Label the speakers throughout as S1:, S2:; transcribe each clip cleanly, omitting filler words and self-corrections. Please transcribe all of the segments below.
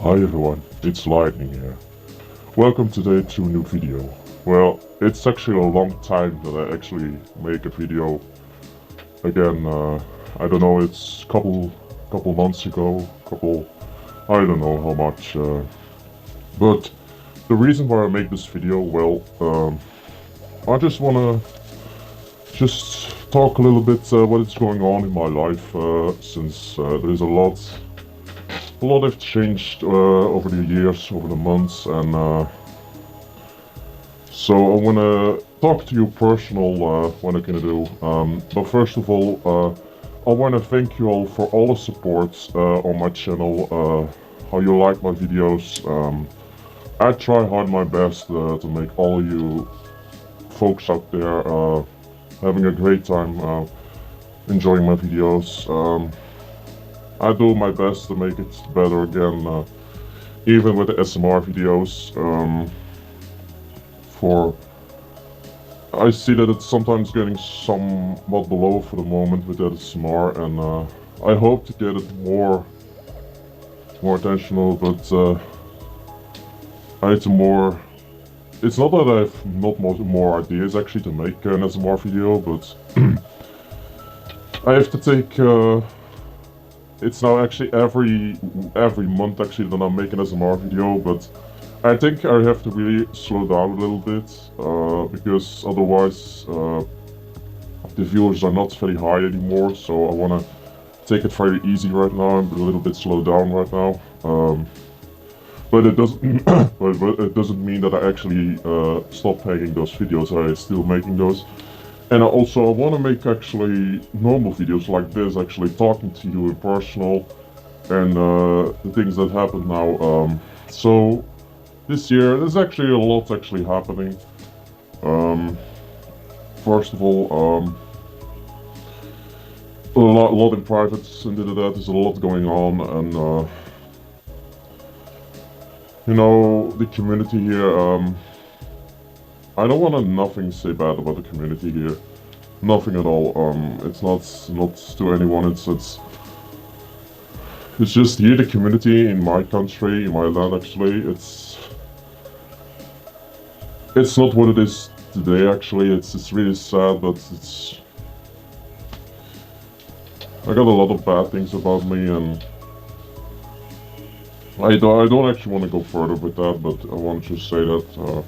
S1: Hi everyone, it's Lightning here. Welcome today to a new video. Well, it's actually a long time that I actually make a video. Again, I don't know, it's couple months ago, I don't know how much. But the reason why I make this video, well, I just wanna talk a little bit what is going on in my life since there's a lot have changed over the years, over the months, and so I wanna talk to you personal what I can do. But first of all, I wanna thank you all for all the support on my channel, how you like my videos. I try hard my best to make all you folks out there having a great time enjoying my videos. I do my best to make it better again, even with the SMR videos. I see that it's sometimes getting somewhat below for the moment with the SMR, and I hope to get it more attentional, but I need to more. It's not that I have not more ideas actually to make an SMR video, but I have to take. It's now actually every month actually that I'm making an SMR video, but I think I have to really slow down a little bit because otherwise the viewers are not very high anymore. So I want to take it very easy right now and a little bit slow down right now. But it doesn't. but it doesn't mean that I actually stop making those videos. I'm still making those. And I want to make actually normal videos like this, actually talking to you in personal, and the things that happen now. So this year, there's actually a lot actually happening. First of all, a lot in private and that. There's a lot going on, and you know, the community here. I don't want to nothing say bad about the community here, nothing at all. It's not to anyone. It's just here the community in my country, in my land. Actually, it's not what it is today. Actually, it's really sad, but I got a lot of bad things about me, and I don't actually want to go further with that. But I want to just say that.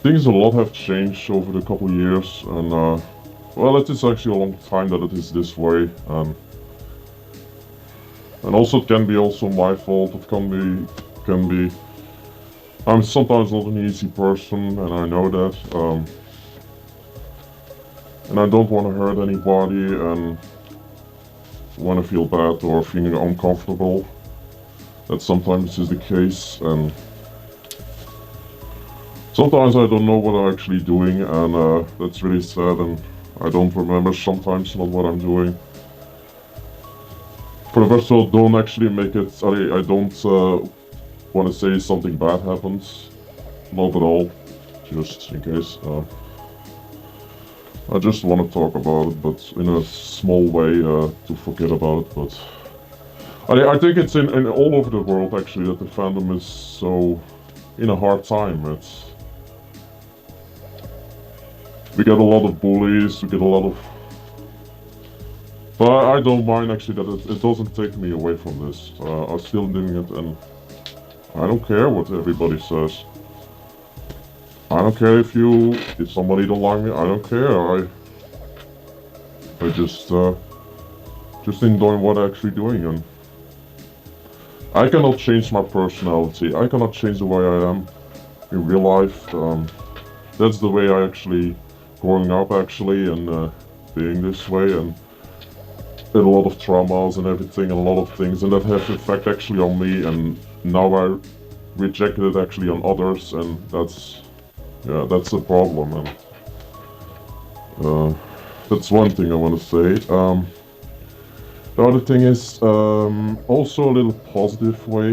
S1: Things a lot have changed over the couple years, and well, it is actually a long time that it is this way, and also it can be also my fault. It can be. I'm sometimes not an easy person, and I know that, and I don't want to hurt anybody, and want to feel bad or feeling uncomfortable. That sometimes is the case, and sometimes I don't know what I'm actually doing, and that's really sad, and I don't remember sometimes not what I'm doing. For the first of all, don't actually make it. I don't want to say something bad happens. Not at all. Just in case. I just want to talk about it, but in a small way to forget about it. But I think it's in all over the world actually that the fandom is so in a hard time. We get a lot of bullies, we get a lot of... But I don't mind actually that it doesn't take me away from this. I'm still doing it, and I don't care what everybody says. I don't care if somebody don't like me, I don't care. I just enjoy what I'm actually doing, and I cannot change my personality. I cannot change the way I am in real life. That's the way I actually... growing up actually, and being this way, and a lot of traumas and everything, and a lot of things, and that have effect actually on me, and now I reject it actually on others, and that's a problem, and that's one thing I want to say. The other thing is also a little positive way.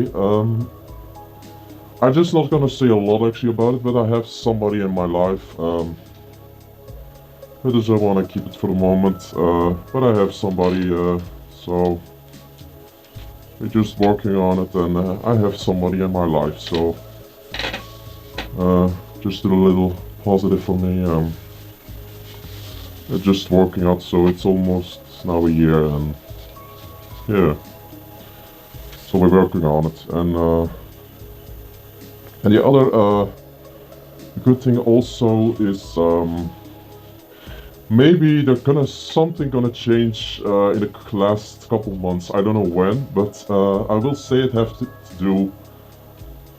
S1: I'm just not gonna say a lot actually about it, but I have somebody in my life. I just want to keep it for the moment, but I have somebody, so we're just working on it, and I have somebody in my life, so just a little positive for me. Just working out, so it's almost now a year, and yeah, so we're working on it, and the other good thing also is maybe something gonna change in the last couple months. I don't know when, but I will say it has to do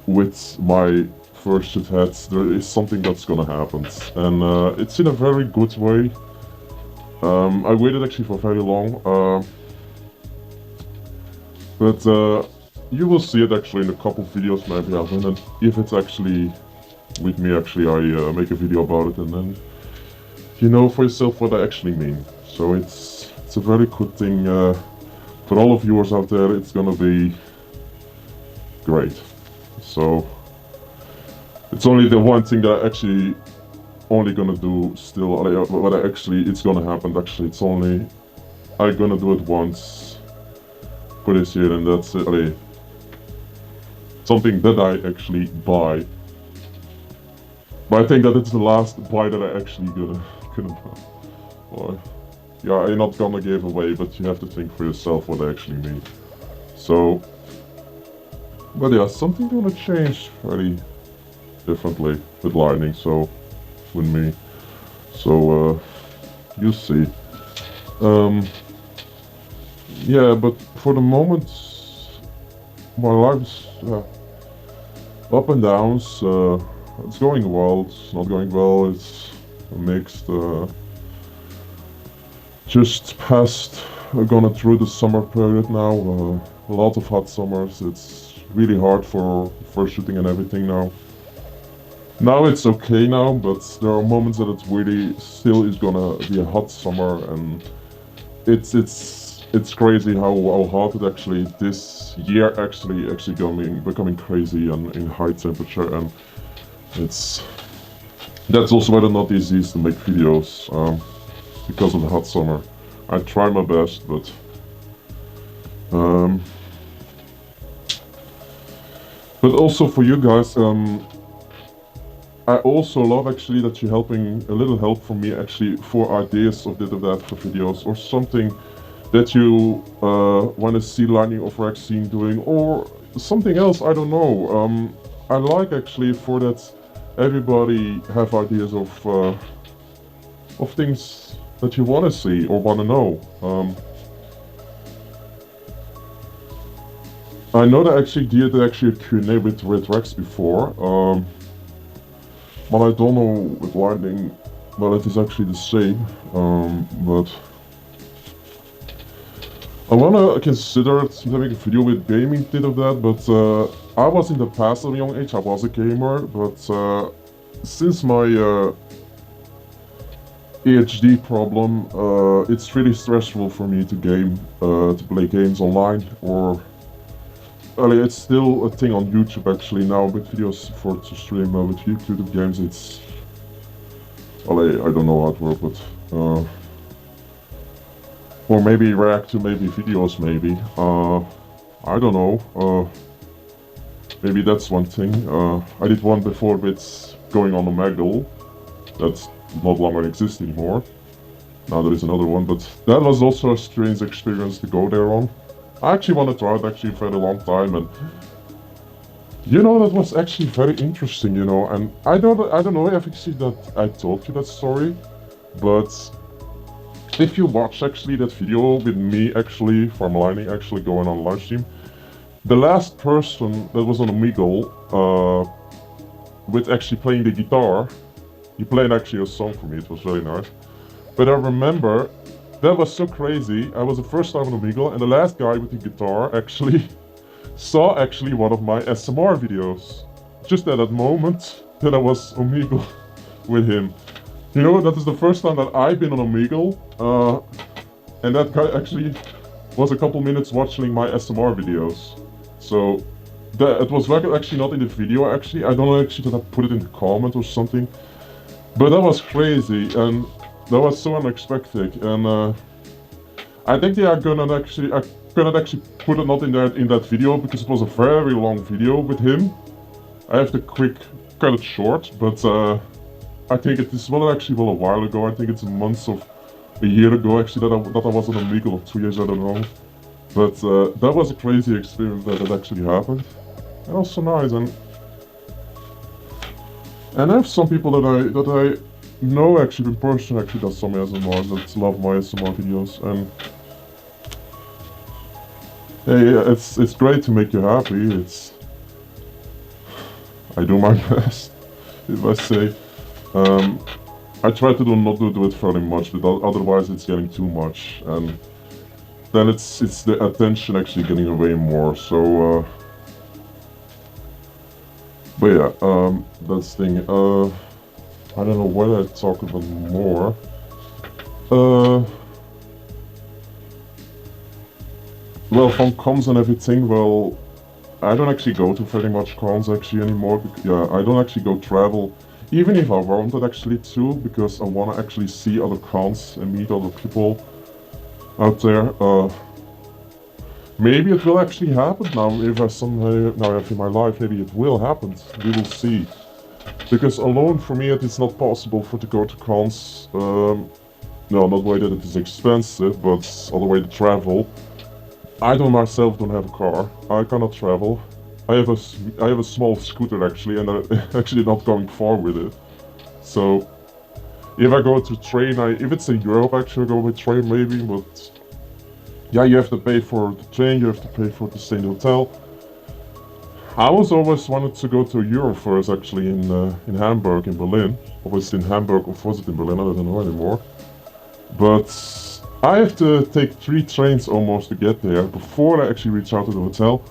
S1: with my first heads. There is something that's gonna happen, and it's in a very good way. I waited actually for very long, but you will see it actually in a couple videos maybe I'll win, and if it's actually with me, actually I make a video about it, and then you know for yourself what I actually mean. So it's a very good thing for all of viewers out there. It's gonna be great. So it's only the one thing that I actually only gonna do still, what I actually, it's gonna happen actually. It's only I'm gonna do it once for this year, and that's it. Something that I actually buy. But I think that it's the last buy that I actually gonna buy. Or, yeah, I'm not gonna give away, but you have to think for yourself what I actually mean. So, but yeah, something gonna change very differently with Lightning, so with me. So you see. Yeah, but for the moment, my life's up and downs. It's going well, it's not going well, it's mixed. Just gone through the summer period now, a lot of hot summers. It's really hard for shooting and everything now. Now it's okay now, but there are moments that it's really still is gonna be a hot summer, and it's crazy how hot it actually this year actually becoming crazy and in high temperature, and that's also why it's not easy to make videos because of the hot summer. I try my best, but also for you guys, I also love actually that you're helping, a little help from me actually for ideas of this or that for videos, or something that you want to see Lightning or Vaccine doing, or something else, I don't know. I like actually for that everybody have ideas of things that you want to see or want to know. I know that I actually did a Q&A with Rex before, but I don't know with Lightning, well, it is actually the same, but I wanna consider having a video with gaming did of that, but I was in the past at a young age, I was a gamer, but since my ADHD problem, it's really stressful for me to play games online, or it's still a thing on YouTube actually now with videos to stream with YouTube games. It's I don't know how it works, but or maybe react to maybe videos maybe. I don't know. Maybe that's one thing. I did one before with going on a Maggle. That's not longer exists anymore. Now there is another one, but that was also a strange experience to go there on. I actually want to try it actually for a long time, and you know, that was actually very interesting, you know, and I don't know if actually that I told you that story, but if you watch actually that video with me actually from Lightning actually going on live stream, the last person that was on Omegle with actually playing the guitar, he played actually a song for me, it was very nice. But I remember that was so crazy. I was the first time on Omegle, and the last guy with the guitar actually saw actually one of my ASMR videos. Just at that moment that I was Omegle with him. You know, that is the first time that I've been on Omegle, and that guy actually was a couple minutes watching my ASMR videos. So it was actually not in the video actually. I don't know actually that I put it in the comment or something. But that was crazy, and that was so unexpected, and I think they are gonna actually, cannot actually put it not in that video because it was a very long video with him. I have to quick cut it short, but I think this was actually a while ago. I think it's a year ago actually that I was on Omegle, or 2 years, I don't know. But that was a crazy experience that actually happened. And also nice, and I have some people that I know actually in person actually does some ASMR that love my ASMR videos, and hey, it's great to make you happy. I do my best, if I say. I try to not do it very much, but otherwise it's getting too much, and then it's the attention actually getting away more. So, but yeah, that's the thing. I don't know what I talk about more. Well, from cons and everything, well, I don't actually go to very much cons actually anymore. Yeah, I don't actually go travel, even if I wanted actually to, because I want to actually see other cons and meet other people out there. Maybe it will actually happen now. If I somehow now have in my life, maybe it will happen. We will see. Because alone for me it is not possible to go to cons. No, not the way that it is expensive, but all the way to travel. I myself don't have a car. I cannot travel. I have a small scooter actually, and I'm actually not going far with it. So if I go to train, if it's in Europe actually I go with train maybe, but yeah, you have to pay for the train, you have to pay for the stay in the hotel. I always wanted to go to Europe first actually in Hamburg, in Berlin. Or was it in Hamburg or was it in Berlin? I don't know anymore. But I have to take 3 trains almost to get there before I actually reach out to the hotel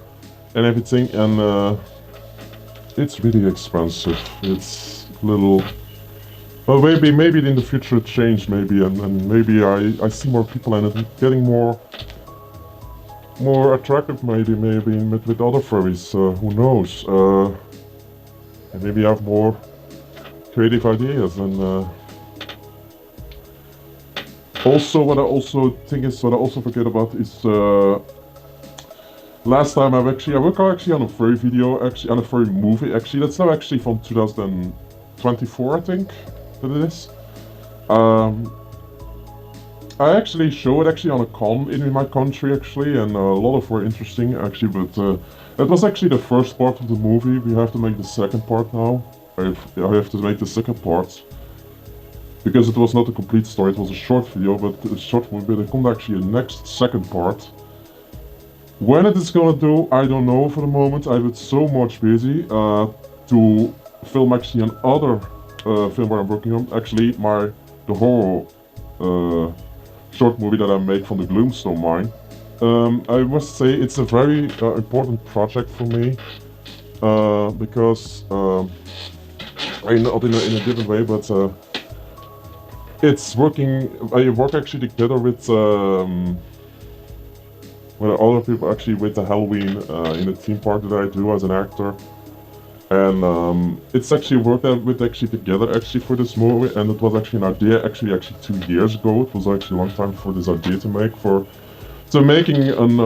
S1: and everything, and it's really expensive. It's a little. Well, maybe in the future it changed, maybe, and maybe I see more people and it's getting more attractive, maybe with other furries. Who knows? And maybe I have more creative ideas and. Also, what I also forget about is last time I worked actually on a furry video, actually on a furry movie. Actually, that's now actually from 2024, I think that it is. I actually show it actually on a con in my country actually, and a lot of were interesting actually. But it was actually the first part of the movie. We have to make the second part now. I have to make the second part. Because it was not a complete story, it was a short video, but a short movie, but there comes actually a next second part. When it is gonna do, I don't know for the moment. I've been so much busy to film actually another film where I'm working on. Actually, the horror short movie that I make from the Gloomstone mine. I must say it's a very important project for me because not in a different way, but. It's working. I work actually together with other people actually with the Halloween in a theme park that I do as an actor, and it's actually worked out with actually together actually for this movie, and it was actually an idea actually 2 years ago. It was actually a long time for this idea to make making an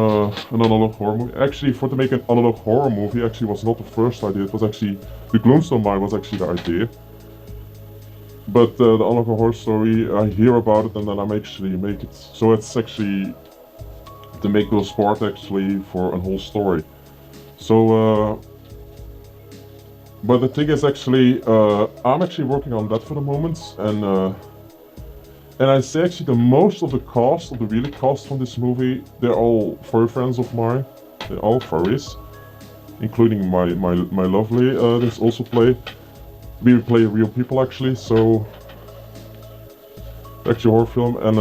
S1: analog horror movie. Actually, to make an analog horror movie actually was not the first idea. It was actually the Gloomstone mine was actually the idea. But the analog horror story, I hear about it and then I actually make it. So it's actually to make those part actually for a whole story. So, but the thing is actually, I'm actually working on that for the moment, and I say actually the most of the cast, of the real cast from this movie, they're all furry friends of mine. They're all furries, including my lovely. There's also we play real people actually, so actually horror film, and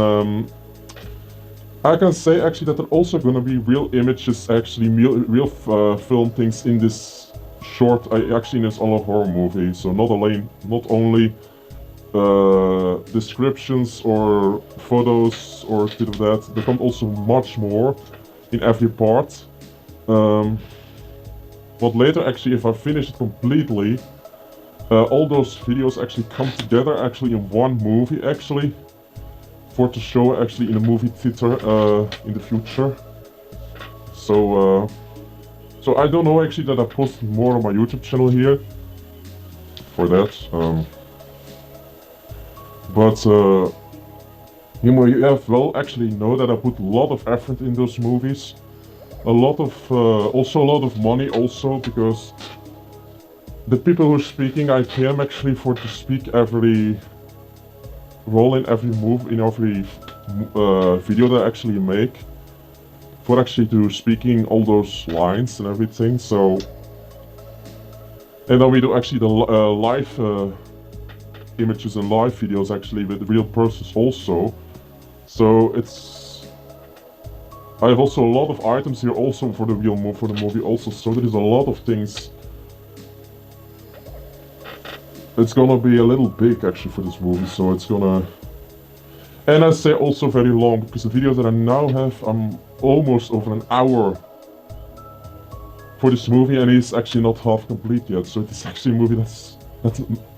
S1: I can say actually that there are also gonna be real images, actually real film things in this short, actually in this analog horror movie. So not only descriptions or photos or bit of that. There comes also much more in every part. But later actually, if I finish it completely. All those videos actually come together actually in one movie actually, for to show actually in a movie theater in the future. So I don't know actually that I post more on my YouTube channel here for that. But you have well actually know that I put a lot of effort in those movies, a lot of also a lot of money also, because the people who are speaking, I pay them actually for to speak every role in every move in every video that I actually make, for actually to speaking all those lines and everything. So, and then we do actually the live images and live videos actually with real persons also. So it's, I have also a lot of items here also for the real for the movie also. So there is a lot of things. It's gonna be a little big actually for this movie, so it's gonna, and I say also very long, because the videos that I now have, I'm almost over an hour for this movie, and it's actually not half complete yet. So it's actually a movie that's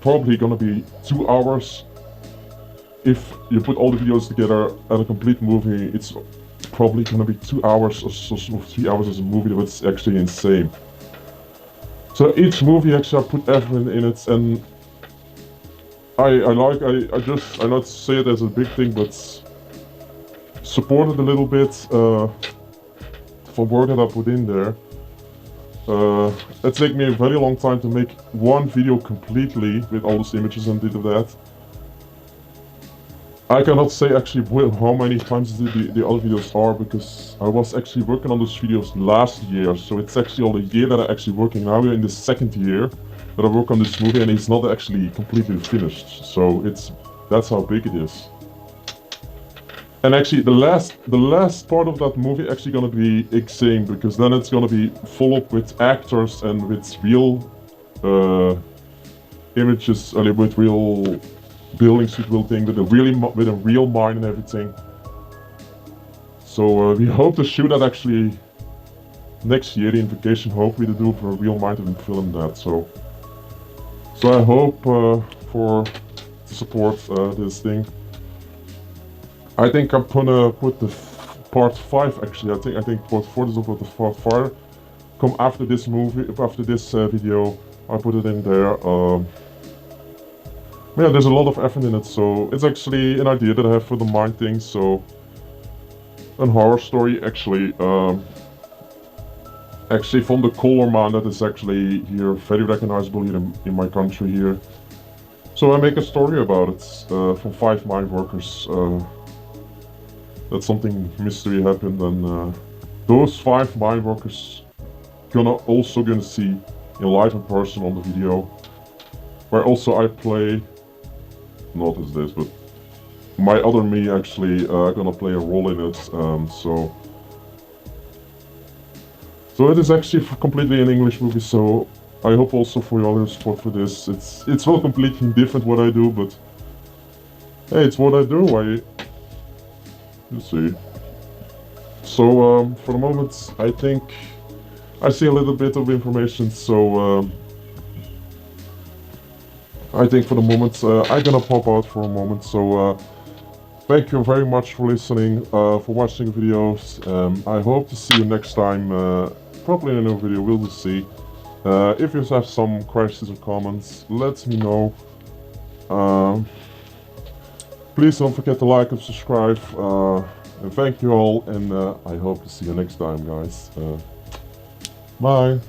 S1: probably gonna be 2 hours. If you put all the videos together at a complete movie, it's probably gonna be 2 hours or so, 3 hours as a movie. That's actually insane. So each movie actually I put everything in it, and I not say it as a big thing, but support it a little bit for work that I put in there. It took me a very long time to make one video completely with all those images and did that. I cannot say actually how many times the other videos are, because I was actually working on those videos last year. So it's actually all the year that I'm actually working now. We're in the second year that I work on this movie, and it's not actually completely finished. So that's how big it is. And actually the last part of that movie actually gonna be insane, because then it's gonna be full up with actors and with real images, with real buildings, with real thing, with a real mine and everything. So we hope to shoot that actually next year in vacation. Hopefully to do for a real mine and film that. So I hope for to support this thing. I think I'm gonna put the part 5 actually. I think part 4 is about the part 5. Come after this movie, after this video, I put it in there. Yeah, there's a lot of effort in it, so it's actually an idea that I have for the mind thing. So, a horror story actually. Actually from the color man that is actually here very recognizable here in my country here. So I make a story about it from 5 mine workers. That something mystery happened, and those 5 mine workers gonna see in live in person on the video, where also I play, not as this, but my other me actually gonna play a role in it. So it is actually completely an English movie. So I hope also for your support for this. It's well completely different what I do, but hey, it's what I do. You see. So for the moment, I think I see a little bit of information. So I think for the moment I'm gonna pop out for a moment. So thank you very much for listening, for watching the videos. I hope to see you next time, probably in a new video. We'll see. If you have some questions or comments, let me know. Please don't forget to like and subscribe. And thank you all, and I hope to see you next time, guys. Bye.